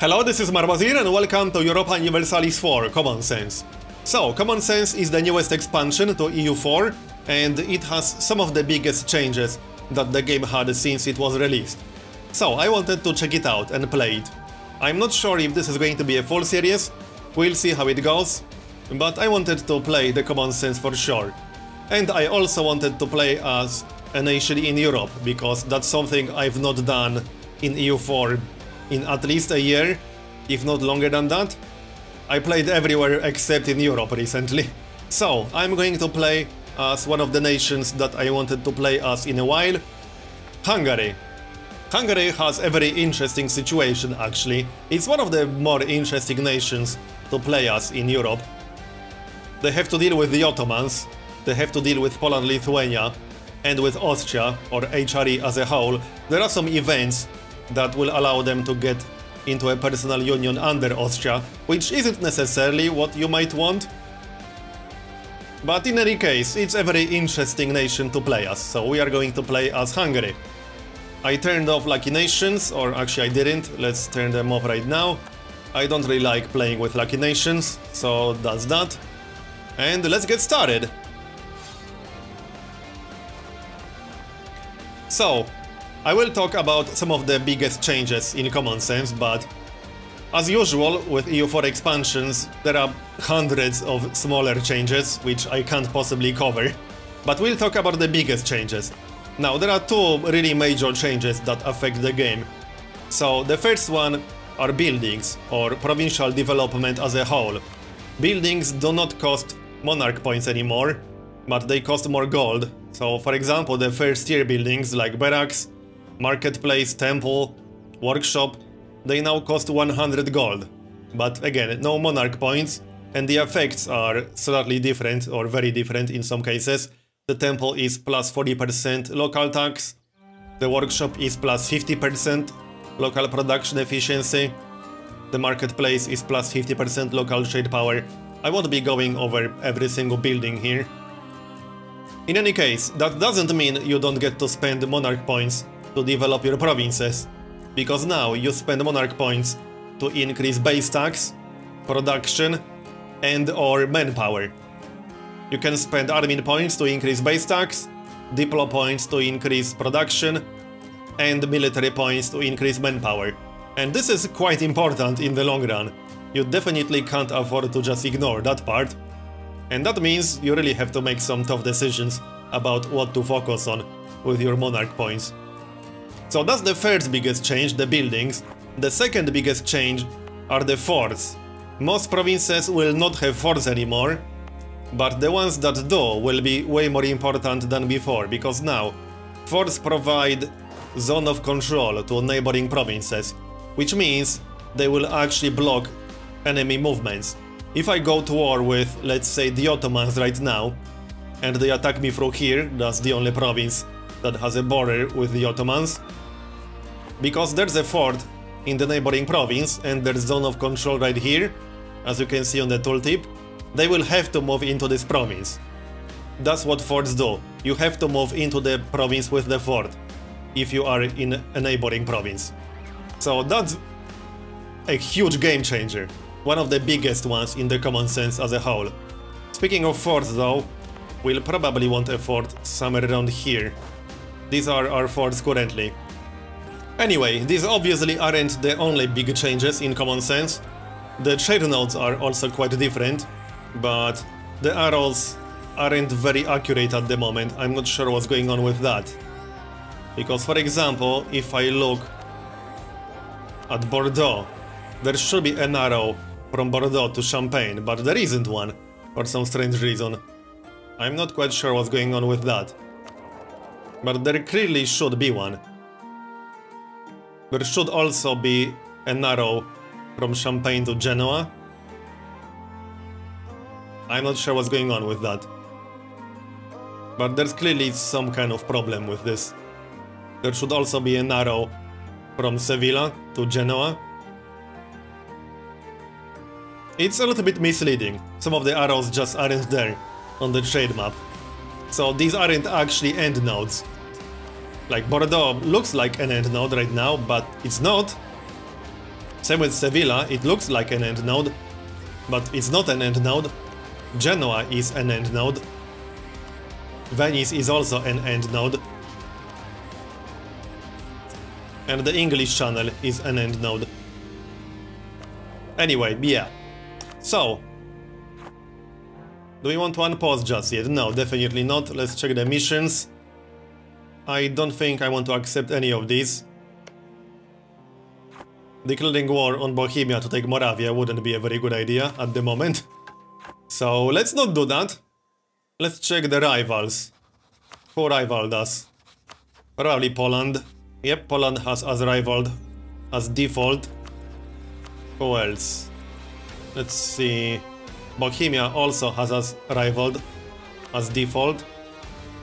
Hello, this is Marbozir and welcome to Europa Universalis 4 Common Sense. So, Common Sense is the newest expansion to EU4 and it has some of the biggest changes that the game had since it was released. So, I wanted to check it out and play it. I'm not sure if this is going to be a full series, we'll see how it goes, but I wanted to play the Common Sense for sure. And I also wanted to play as a nation in Europe, because that's something I've not done in EU4 in at least a year, if not longer than that. I played everywhere except in Europe recently. So, I'm going to play as one of the nations that I wanted to play as in a while, Hungary. Hungary has a very interesting situation actually. It's one of the more interesting nations to play as in Europe. They have to deal with the Ottomans, they have to deal with Poland, Lithuania, and with Austria, or HRE as a whole. There are some events that will allow them to get into a personal union under Austria, which isn't necessarily what you might want. But in any case, it's a very interesting nation to play as, so we are going to play as Hungary. I turned off Lucky Nations, or actually I didn't, let's turn them off right now. I don't really like playing with Lucky Nations, so that's that. And let's get started! So, I will talk about some of the biggest changes in Common Sense, but as usual with EU4 expansions, there are hundreds of smaller changes, which I can't possibly cover. But we'll talk about the biggest changes. Now, there are two really major changes that affect the game. So, the first one are buildings, or provincial development as a whole. Buildings do not cost monarch points anymore, but they cost more gold. So, for example, the first tier buildings like barracks, marketplace, temple, workshop, they now cost 100 gold. But again, no monarch points, and the effects are slightly different, or very different in some cases. The temple is plus 40% local tax, the workshop is plus 50% local production efficiency, the marketplace is plus 50% local trade power. I won't be going over every single building here. In any case, that doesn't mean you don't get to spend monarch points to develop your provinces, because now you spend monarch points to increase base tax, production, and or manpower. You can spend admin points to increase base tax, diplo points to increase production, and military points to increase manpower. And this is quite important in the long run. You definitely can't afford to just ignore that part. And that means you really have to make some tough decisions about what to focus on with your monarch points. So that's the first biggest change, the buildings. The second biggest change are the forts. Most provinces will not have forts anymore, but the ones that do will be way more important than before, because now forts provide zone of control to neighboring provinces, which means they will actually block enemy movements. If I go to war with, let's say, the Ottomans right now, and they attack me through here, that's the only province that has a border with the Ottomans, because there's a fort in the neighboring province and there's zone of control right here, as you can see on the tooltip, they will have to move into this province. That's what forts do. You have to move into the province with the fort if you are in a neighboring province. So that's a huge game changer. One of the biggest ones in the Common Sense as a whole. Speaking of forts though, we'll probably want a fort somewhere around here. These are our forts currently. Anyway, these obviously aren't the only big changes in Common Sense. The trade nodes are also quite different, but the arrows aren't very accurate at the moment. I'm not sure what's going on with that. Because, for example, if I look at Bordeaux, there should be an arrow from Bordeaux to Champagne, but there isn't one, for some strange reason. I'm not quite sure what's going on with that. But there clearly should be one. There should also be an arrow from Champagne to Genoa. I'm not sure what's going on with that. But there's clearly some kind of problem with this. There should also be an arrow from Sevilla to Genoa. It's a little bit misleading. Some of the arrows just aren't there on the trade map. So these aren't actually end nodes. Like Bordeaux looks like an end node right now, but it's not. Same with Sevilla, it looks like an end node, but it's not an end node. Genoa is an end node. Venice is also an end node. And the English Channel is an end node. Anyway, yeah. So, do we want to unpause just yet? No, definitely not. Let's check the missions. I don't think I want to accept any of these. Declaring war on Bohemia to take Moravia wouldn't be a very good idea at the moment. So let's not do that. Let's check the rivals. Who rivaled us? Probably Poland. Yep, Poland has us rivaled as default. Who else? Let's see. Bohemia also has us rivaled as default.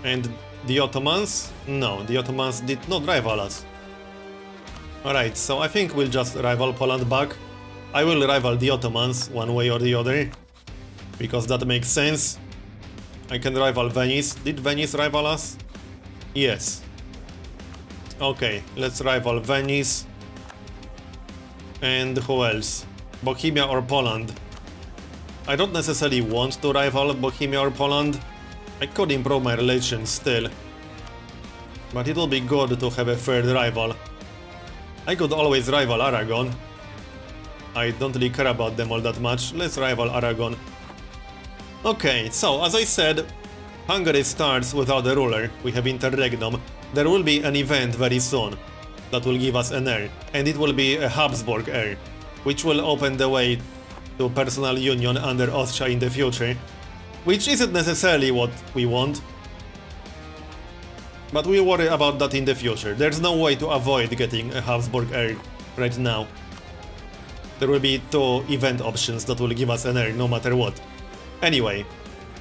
And the Ottomans? No, the Ottomans did not rival us. Alright, so I think we'll just rival Poland back. I will rival the Ottomans one way or the other, because that makes sense. I can rival Venice. Did Venice rival us? Yes. Okay, let's rival Venice. And who else? Bohemia or Poland? I don't necessarily want to rival Bohemia or Poland. I could improve my relations still. But it will be good to have a third rival. I could always rival Aragon. I don't really care about them all that much. Let's rival Aragon. Okay, so as I said, Hungary starts without a ruler. We have interregnum. There will be an event very soon that will give us an heir, and it will be a Habsburg heir, which will open the way to personal union under Austria in the future, which isn't necessarily what we want. But we'll worry about that in the future. There's no way to avoid getting a Habsburg heir right now. There will be two event options that will give us an heir no matter what. Anyway,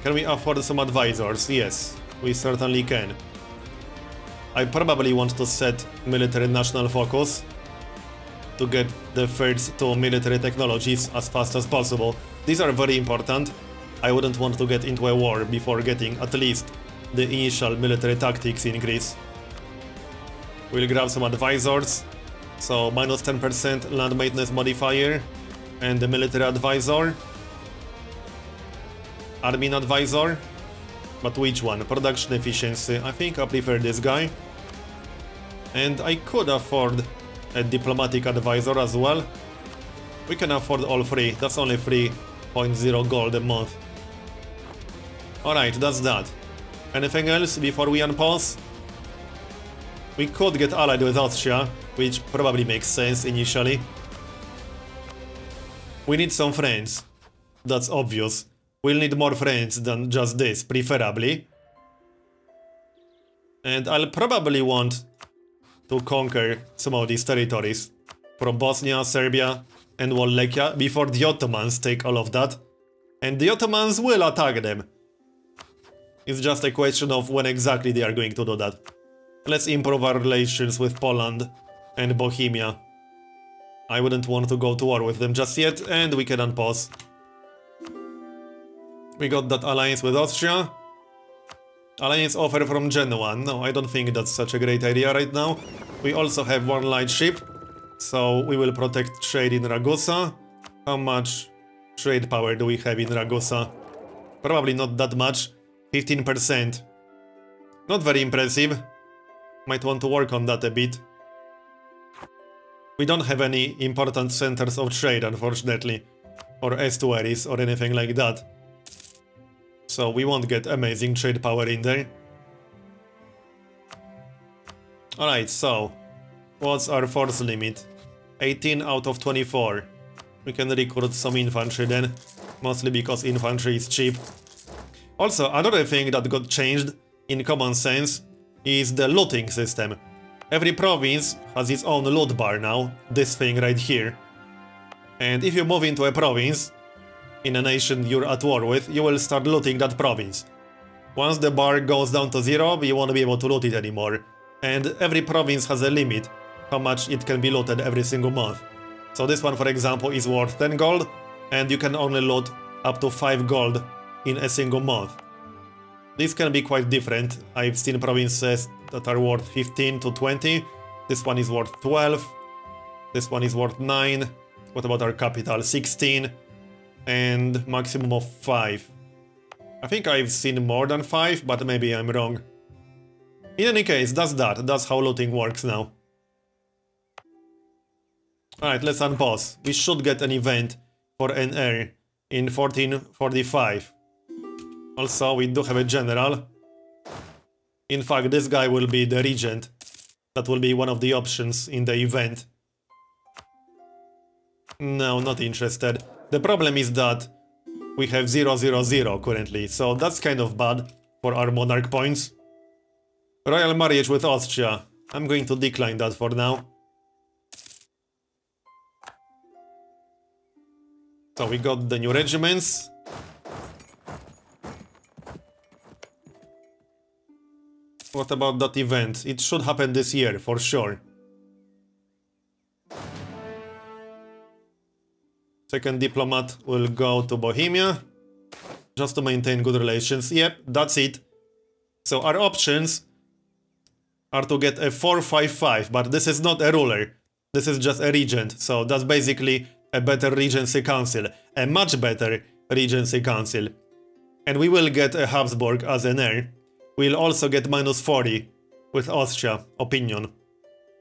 can we afford some advisors? Yes, we certainly can. I probably want to set military national focus to get the first two military technologies as fast as possible. These are very important. I wouldn't want to get into a war before getting at least the initial military tactics increase. We'll grab some advisors. So minus 10% land maintenance modifier and the military advisor. Admin advisor. But which one? Production efficiency. I think I prefer this guy. And I could afford a diplomatic advisor as well. We can afford all three. That's only 3.0 gold a month. Alright, that's that. Anything else before we unpause? We could get allied with Austria, which probably makes sense initially. We need some friends. That's obvious. We'll need more friends than just this, preferably. And I'll probably want to conquer some of these territories from Bosnia, Serbia, and Wallachia before the Ottomans take all of that. And the Ottomans will attack them. It's just a question of when exactly they are going to do that. Let's improve our relations with Poland and Bohemia. I wouldn't want to go to war with them just yet, and we can unpause. We got that alliance with Austria. Alliance offer from Genoa. No, I don't think that's such a great idea right now. We also have one light ship, so we will protect trade in Ragusa. How much trade power do we have in Ragusa? Probably not that much. 15%. Not very impressive. Might want to work on that a bit. We don't have any important centers of trade, unfortunately. Or estuaries or anything like that. So we won't get amazing trade power in there. Alright, so what's our force limit? 18 out of 24. We can recruit some infantry then, mostly because infantry is cheap. Also, another thing that got changed in Common Sense is the looting system. Every province has its own loot bar now, this thing right here. And if you move into a province, in a nation you're at war with, you will start looting that province. Once the bar goes down to 0, you won't be able to loot it anymore. And every province has a limit, how much it can be looted every single month. So this one, for example, is worth 10 gold, and you can only loot up to 5 gold in a single month. This can be quite different. I've seen provinces that are worth 15 to 20. This one is worth 12. This one is worth 9. What about our capital? 16 and maximum of 5. I think I've seen more than 5, but maybe I'm wrong. In any case, that's that. That's how looting works now. Alright, let's unpause. We should get an event for an heir in 1445. Also, we do have a general. In fact, this guy will be the regent. That will be one of the options in the event. No, not interested. The problem is that we have 000 currently, so that's kind of bad for our monarch points. Royal marriage with Austria. I'm going to decline that for now. So we got the new regiments. What about that event? It should happen this year, for sure. Second diplomat will go to Bohemia. Just to maintain good relations. Yep, that's it. So our options are to get a 455, but this is not a ruler. This is just a regent, so that's basically a better Regency Council. A much better Regency Council. And we will get a Habsburg as an heir. We'll also get minus 40 with Austria, opinion.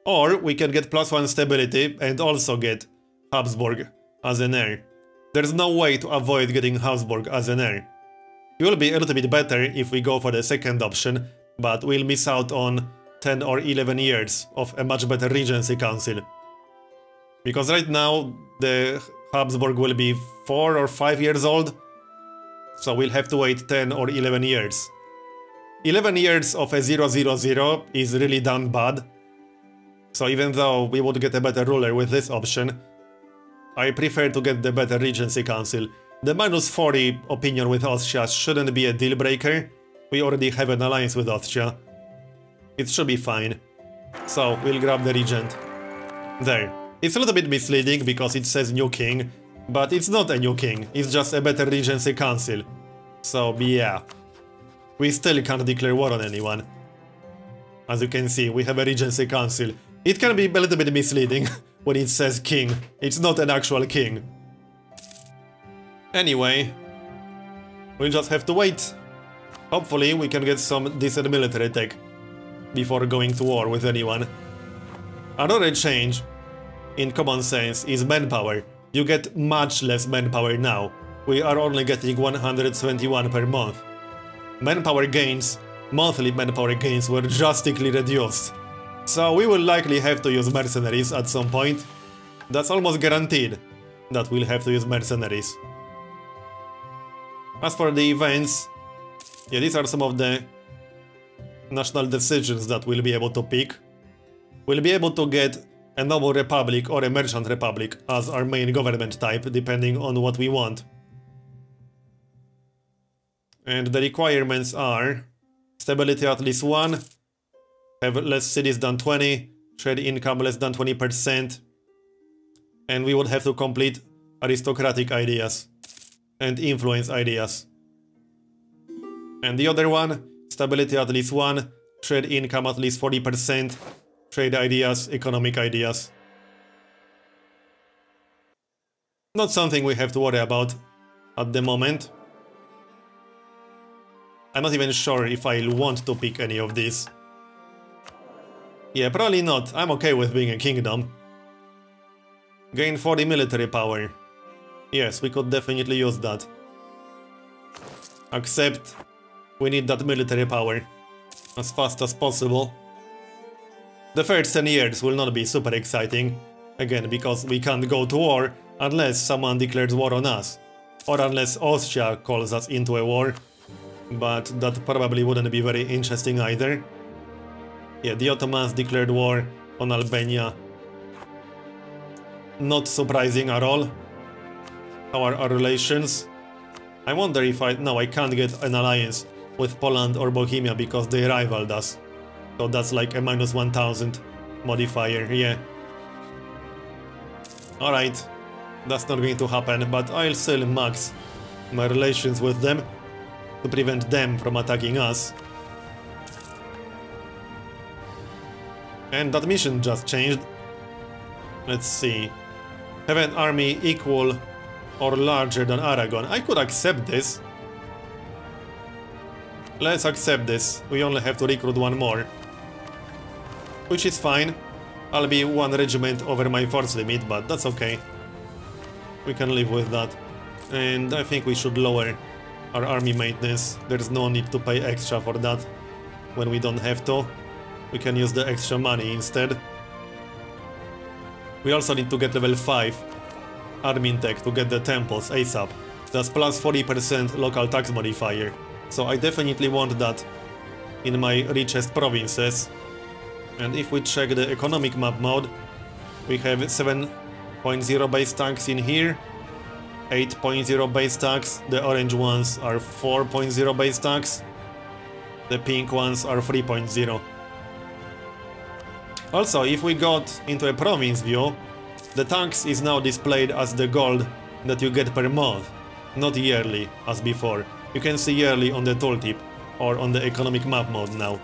Or we can get +1 stability and also get Habsburg as an heir. There's no way to avoid getting Habsburg as an heir. It will be a little bit better if we go for the second option, but we'll miss out on 10 or 11 years of a much better Regency Council. Because right now, the Habsburg will be 4 or 5 years old, so we'll have to wait 10 or 11 years. 11 years of a 000 is really damn bad, so even though we would get a better ruler with this option, I prefer to get the better Regency Council. The minus 40 opinion with Austria shouldn't be a deal breaker. We already have an alliance with Austria. It should be fine. So we'll grab the regent. There. It's a little bit misleading because it says new king, but it's not a new king, it's just a better Regency Council. So yeah. We still can't declare war on anyone. As you can see, we have a Regency Council. It can be a little bit misleading when it says king. It's not an actual king. Anyway, we'll just have to wait. Hopefully we can get some decent military tech before going to war with anyone. Another change, in common sense, is manpower. You get much less manpower now. We are only getting 171 per month. Manpower gains, monthly manpower gains were drastically reduced. So we will likely have to use mercenaries at some point. That's almost guaranteed that we'll have to use mercenaries. As for the events, yeah, these are some of the national decisions that we'll be able to pick. We'll be able to get a noble republic or a merchant republic as our main government type, depending on what we want. And the requirements are stability at least 1, have less cities than 20, trade income less than 20%, and we would have to complete aristocratic ideas and influence ideas. And the other one, stability at least 1, trade income at least 40%, trade ideas, economic ideas. Not something we have to worry about at the moment. I'm not even sure if I want to pick any of these. Yeah, probably not. I'm okay with being a kingdom. Gain 40 military power. Yes, we could definitely use that. Except we need that military power as fast as possible. The first 10 years will not be super exciting. Again, because we can't go to war unless someone declares war on us. Or unless Austria calls us into a war. But that probably wouldn't be very interesting either. Yeah, the Ottomans declared war on Albania. Not surprising at all. How are our relations? I wonder if no, I can't get an alliance with Poland or Bohemia because they rivaled us. So that's like a minus 1000 modifier, yeah. Alright, that's not going to happen, but I'll still max my relations with them to prevent them from attacking us. And that mission just changed. Let's see. Have an army equal or larger than Aragon. I could accept this. Let's accept this. We only have to recruit one more. Which is fine. I'll be one regiment over my force limit, but that's okay. We can live with that. And I think we should lower our army maintenance. There's no need to pay extra for that when we don't have to. We can use the extra money instead. We also need to get level 5 army tech to get the temples ASAP. That's plus 40% local tax modifier. So I definitely want that in my richest provinces. And if we check the economic map mode, we have 7.0 base tax in here, 8.0 base tax, the orange ones are 4.0 base tax, the pink ones are 3.0. Also, if we got into a province view, the tax is now displayed as the gold that you get per month, not yearly as before. You can see yearly on the tooltip or on the economic map mode now.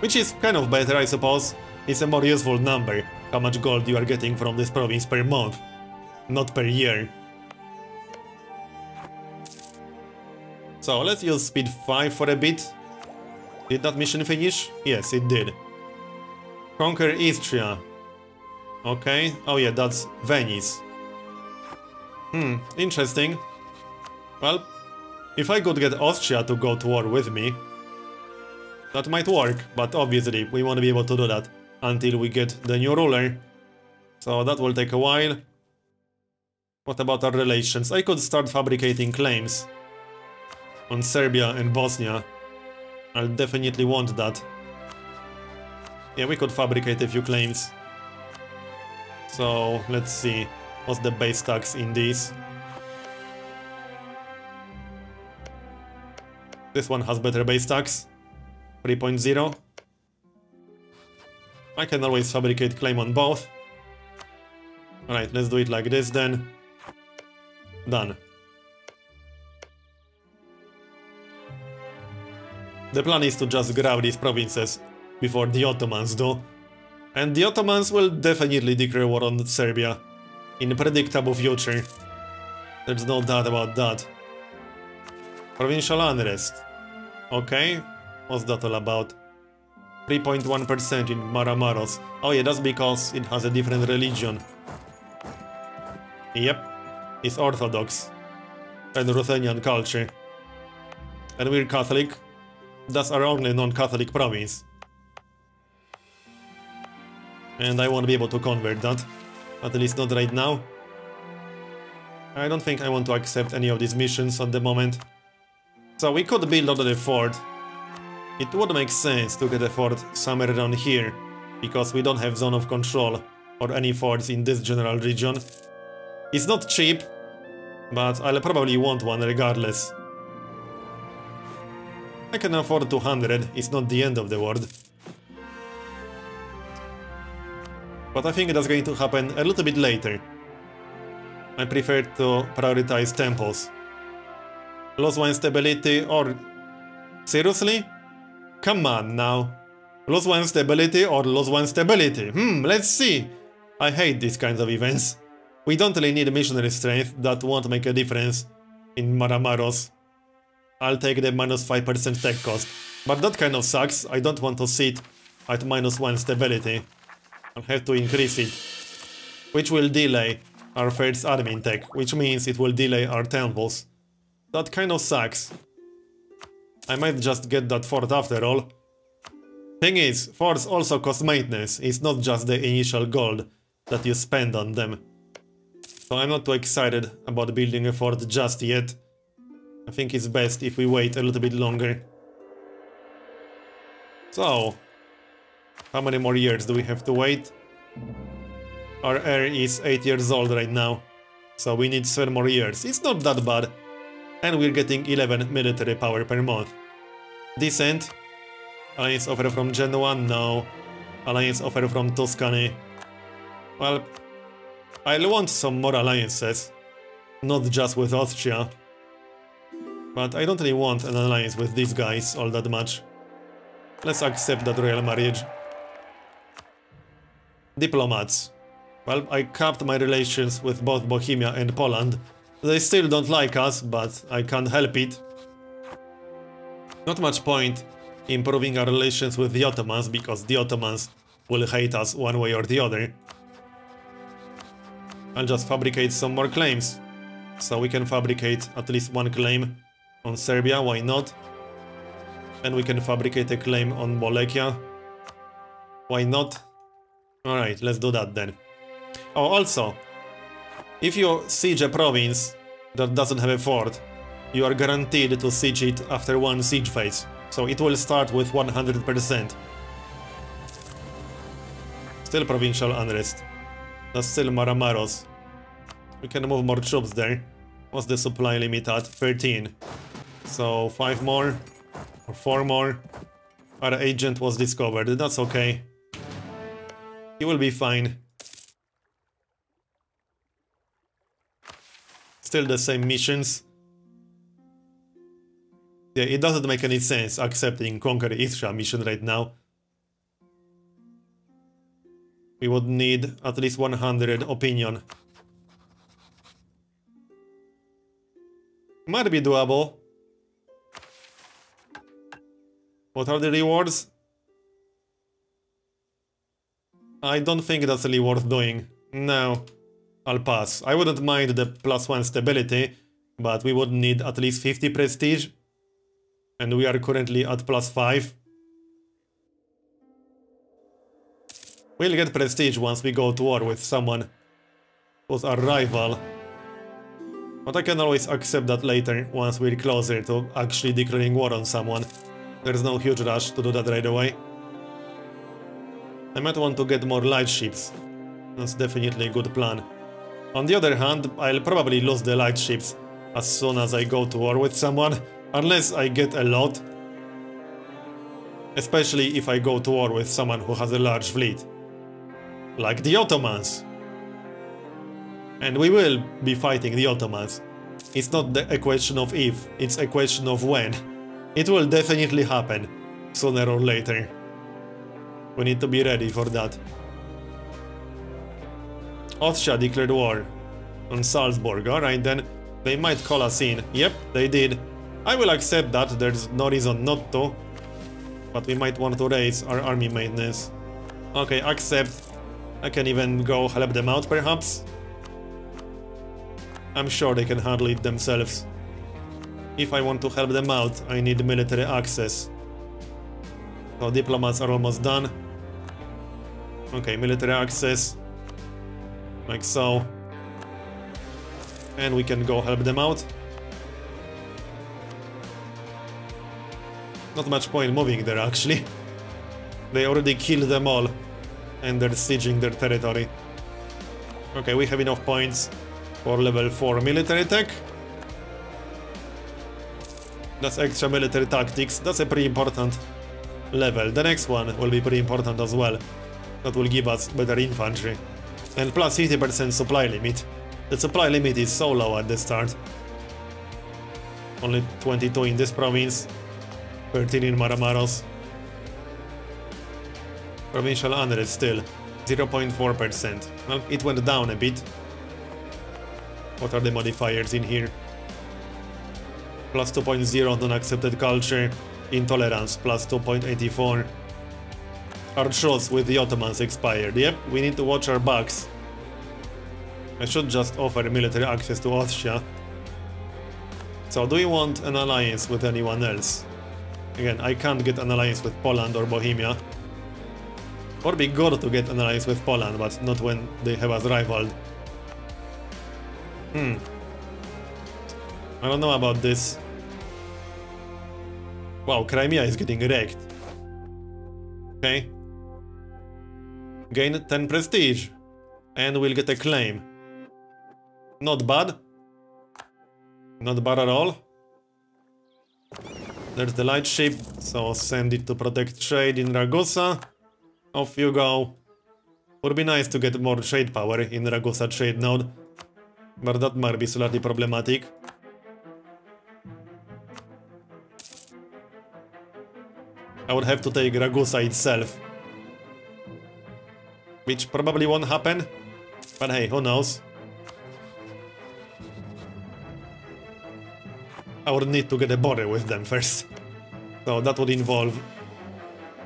Which is kind of better, I suppose. It's a more useful number, how much gold you are getting from this province per month, not per year. So let's use speed 5 for a bit. Did that mission finish? Yes, it did. Conquer Istria. Okay. Oh yeah, that's Venice. Interesting. Well, if I could get Austria to go to war with me, that might work, but obviously we won't be able to do that until we get the new ruler. So that will take a while. What about our relations? I could start fabricating claims on Serbia and Bosnia. I'll definitely want that. Yeah, we could fabricate a few claims. So, let's see. What's the base tax in this? This one has better base tax. 3.0. I can always fabricate claim on both. Alright, let's do it like this then. Done. The plan is to just grab these provinces before the Ottomans do. And the Ottomans will definitely declare war on Serbia in a predictable future. There's no doubt about that. Provincial unrest. Okay, what's that all about? 3.1% in Máramaros. Oh yeah, that's because it has a different religion. Yep, it's Orthodox and Ruthenian culture. And we're Catholic. That's our only non-Catholic province. And I won't be able to convert that. At least not right now. I don't think I want to accept any of these missions at the moment. So we could build another fort. It would make sense to get a fort somewhere around here, because we don't have zone of control or any forts in this general region. It's not cheap, but I'll probably want one regardless. I can afford 200, it's not the end of the world. But I think that's going to happen a little bit later. I prefer to prioritize temples. Loss 1 stability or... Seriously? Come on now. Loss 1 stability or loss 1 stability? Let's see. I hate these kinds of events. We don't really need missionary strength, that won't make a difference in Máramaros. I'll take the minus 5% tech cost. But that kind of sucks, I don't want to sit at minus 1 stability. I'll have to increase it. Which will delay our first admin tech, which means it will delay our temples. That kind of sucks. I might just get that fort after all. Thing is, forts also cost maintenance, it's not just the initial gold that you spend on them. So I'm not too excited about building a fort just yet. I think it's best if we wait a little bit longer. So, how many more years do we have to wait? Our heir is 8 years old right now, so we need 7 more years. It's not that bad. And we're getting 11 military power per month. Decent. Alliance offer from Genoa? No. Alliance offer from Tuscany? Well, I'll want some more alliances. Not just with Austria. But I don't really want an alliance with these guys all that much. Let's accept that royal marriage. Diplomats. Well, I capped my relations with both Bohemia and Poland. They still don't like us, but I can't help it. Not much point improving our relations with the Ottomans, because the Ottomans will hate us one way or the other. I'll just fabricate some more claims. So we can fabricate at least one claim on Serbia, why not? And we can fabricate a claim on Wallachia. Why not? Alright, let's do that then. Oh, also, if you siege a province that doesn't have a fort, you are guaranteed to siege it after one siege phase. So it will start with 100%. Still provincial unrest. That's still Maraamaros. We can move more troops there. What's the supply limit at? 13. So 5 more. Or 4 more. Our agent was discovered. That's okay. He will be fine. Still the same missions. Yeah, it doesn't make any sense accepting Conquer Istria mission right now. We would need at least 100 opinion. Might be doable. What are the rewards? I don't think that's really worth doing. No, I'll pass. I wouldn't mind the +1 stability, but we would need at least 50 prestige. And we are currently at +5. We'll get prestige once we go to war with someone who's our rival. But I can always accept that later, once we're closer to actually declaring war on someone. There's no huge rush to do that right away. I might want to get more light ships. That's definitely a good plan. On the other hand, I'll probably lose the light ships as soon as I go to war with someone, unless I get a lot. Especially if I go to war with someone who has a large fleet. Like the Ottomans. And we will be fighting the Ottomans. It's not a question of if, it's a question of when. It will definitely happen, sooner or later. We need to be ready for that. Austria declared war on Salzburg. Alright then, they might call us in. Yep, they did. I will accept that, there's no reason not to. But we might want to raise our army maintenance. Okay, accept. I can even go help them out, perhaps. I'm sure they can handle it themselves. If I want to help them out, I need military access. So diplomats are almost done. Okay, military access. Like so. And we can go help them out. Not much point moving there, actually. They already killed them all. And they're sieging their territory. Okay, we have enough points for level 4 military tech. That's extra military tactics. That's a pretty important level. The next one will be pretty important as well. That will give us better infantry. And plus 50% supply limit. The supply limit is so low at the start. Only 22 in this province. 13 in Maraamaros. Provincial unrest still. 0.4%. Well, it went down a bit. What are the modifiers in here? Plus 2.0 non-accepted culture. Intolerance, plus 2.84. Our truce with the Ottomans expired. Yep, we need to watch our backs. I should just offer military access to Austria. So, do we want an alliance with anyone else? Again, I can't get an alliance with Poland or Bohemia. Or be good to get an alliance with Poland, but not when they have us rivaled. I don't know about this. Wow, Crimea is getting wrecked. Okay. Gain 10 prestige. And we'll get a claim. Not bad. Not bad at all. There's the light ship, so send it to protect trade in Ragusa. Off you go. Would be nice to get more trade power in Ragusa trade node. But that might be slightly problematic. I would have to take Ragusa itself. Which probably won't happen. But hey, who knows? I would need to get a border with them first. So that would involve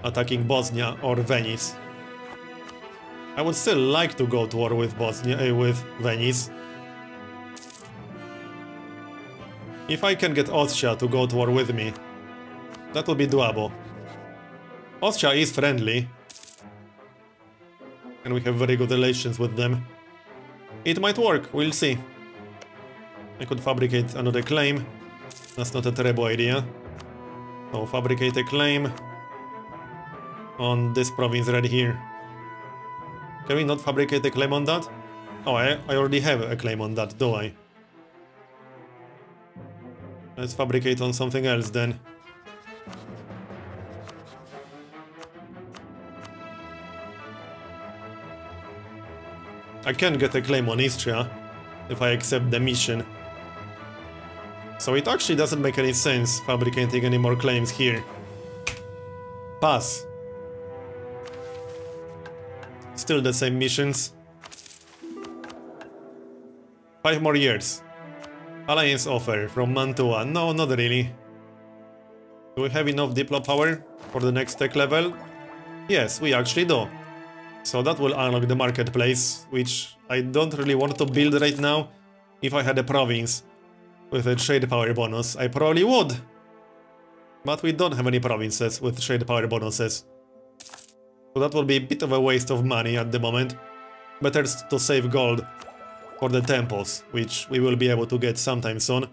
attacking Bosnia or Venice. I would still like to go to war with with Venice. If I can get Austria to go to war with me, that would be doable. Austria is friendly, and we have very good relations with them. It might work, we'll see. I could fabricate another claim. That's not a terrible idea. So fabricate a claim on this province right here. Can we not fabricate a claim on that? Oh, I already have a claim on that, do I? Let's fabricate on something else then. I can get a claim on Istria if I accept the mission. So it actually doesn't make any sense fabricating any more claims here. Pass. Still the same missions. 5 more years. Alliance offer from Mantua. No, not really. Do we have enough Diplo power for the next tech level? Yes, we actually do. So that will unlock the marketplace, which I don't really want to build right now. If I had a province with a trade power bonus, I probably would. But we don't have any provinces with trade power bonuses. So that will be a bit of a waste of money at the moment. Better to save gold for the temples, which we will be able to get sometime soon.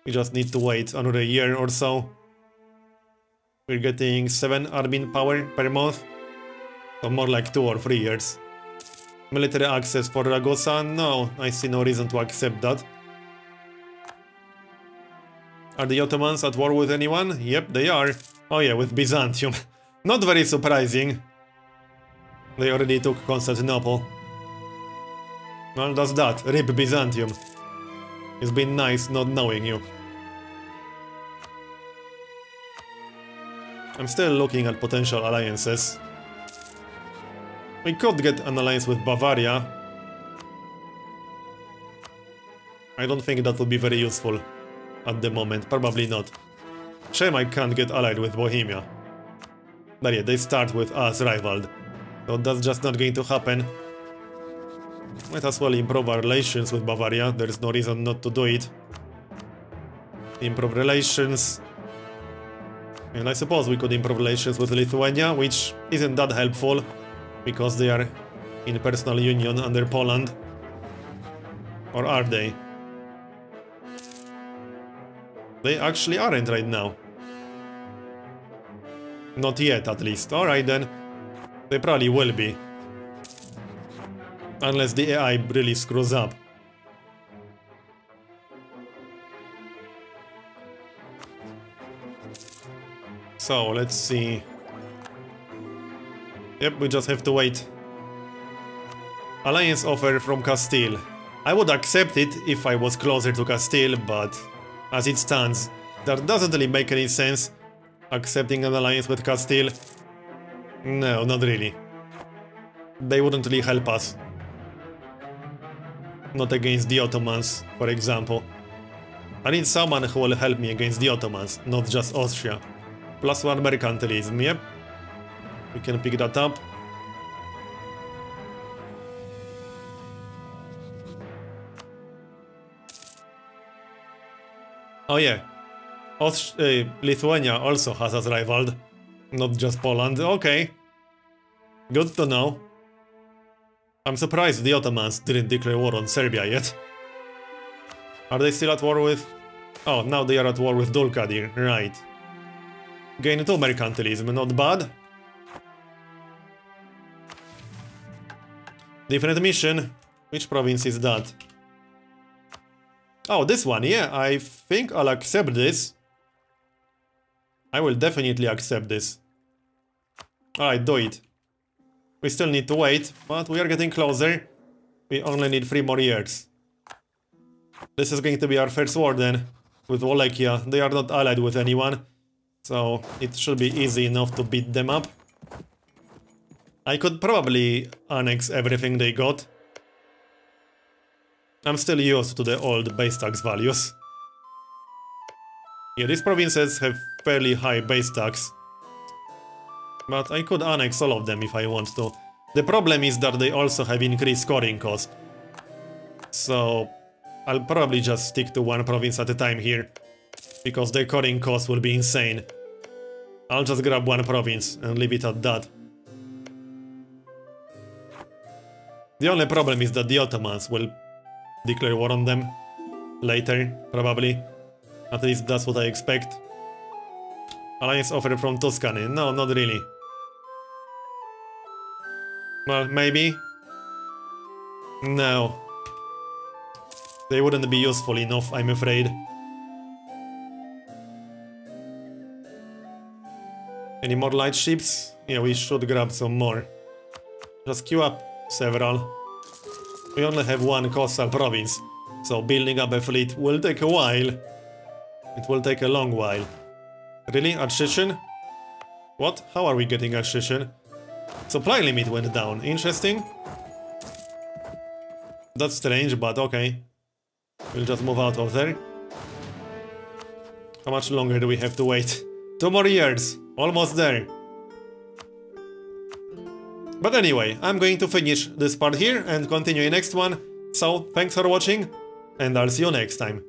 We just need to wait another year or so. We're getting 7 admin power per month. So more like 2 or 3 years. Military access for Ragusa? No, I see no reason to accept that. Are the Ottomans at war with anyone? Yep, they are. Oh yeah, with Byzantium. Not very surprising. They already took Constantinople. Well, that's that. RIP Byzantium. It's been nice not knowing you. I'm still looking at potential alliances. We could get an alliance with Bavaria. I don't think that would be very useful at the moment. Probably not. Shame I can't get allied with Bohemia. But yeah, they start with us rivaled. So that's just not going to happen. Might as well improve our relations with Bavaria. There's no reason not to do it. Improve relations. And I suppose we could improve relations with Lithuania, which isn't that helpful, because they are in personal union under Poland. Or are they? They actually aren't right now. Not yet, at least. Alright then. They probably will be. Unless the AI really screws up. So, let's see. Yep, we just have to wait. Alliance offer from Castile. I would accept it if I was closer to Castile, but as it stands, that doesn't really make any sense. Accepting an alliance with Castile? No, not really. They wouldn't really help us. Not against the Ottomans, for example. I need someone who will help me against the Ottomans, not just Austria. +1 mercantilism, yep. We can pick that up. Oh yeah. Lithuania also has us rivaled. Not just Poland. Okay. Good to know. I'm surprised the Ottomans didn't declare war on Serbia yet. Are they still at war with... Oh, now they are at war with Dulkadir, right. Gain 2 mercantilism, not bad. Different mission. Which province is that? Oh, this one, yeah, I think I'll accept this. I will definitely accept this. Alright, do it. We still need to wait, but we are getting closer. We only need 3 more years. This is going to be our first war then, with Wallachia. They are not allied with anyone, so it should be easy enough to beat them up. I could probably annex everything they got, I'm still used to the old base tax values. Yeah, these provinces have fairly high base tax. But I could annex all of them if I want to. The problem is that they also have increased scoring cost. So I'll probably just stick to one province at a time here, because the scoring cost will be insane. I'll just grab one province and leave it at that. The only problem is that the Ottomans will declare war on them later, probably. At least that's what I expect. Alliance offer from Tuscany. No, not really. Well, maybe. No. They wouldn't be useful enough, I'm afraid. Any more light ships? Yeah, we should grab some more. Just queue up several. We only have one coastal province, so building up a fleet will take a while. It will take a long while. Really? Attrition? What? How are we getting attrition? Supply limit went down. Interesting. That's strange, but okay. We'll just move out of there. How much longer do we have to wait? 2 more years. Almost there. But anyway, I'm going to finish this part here and continue in next one. So, thanks for watching, and I'll see you next time.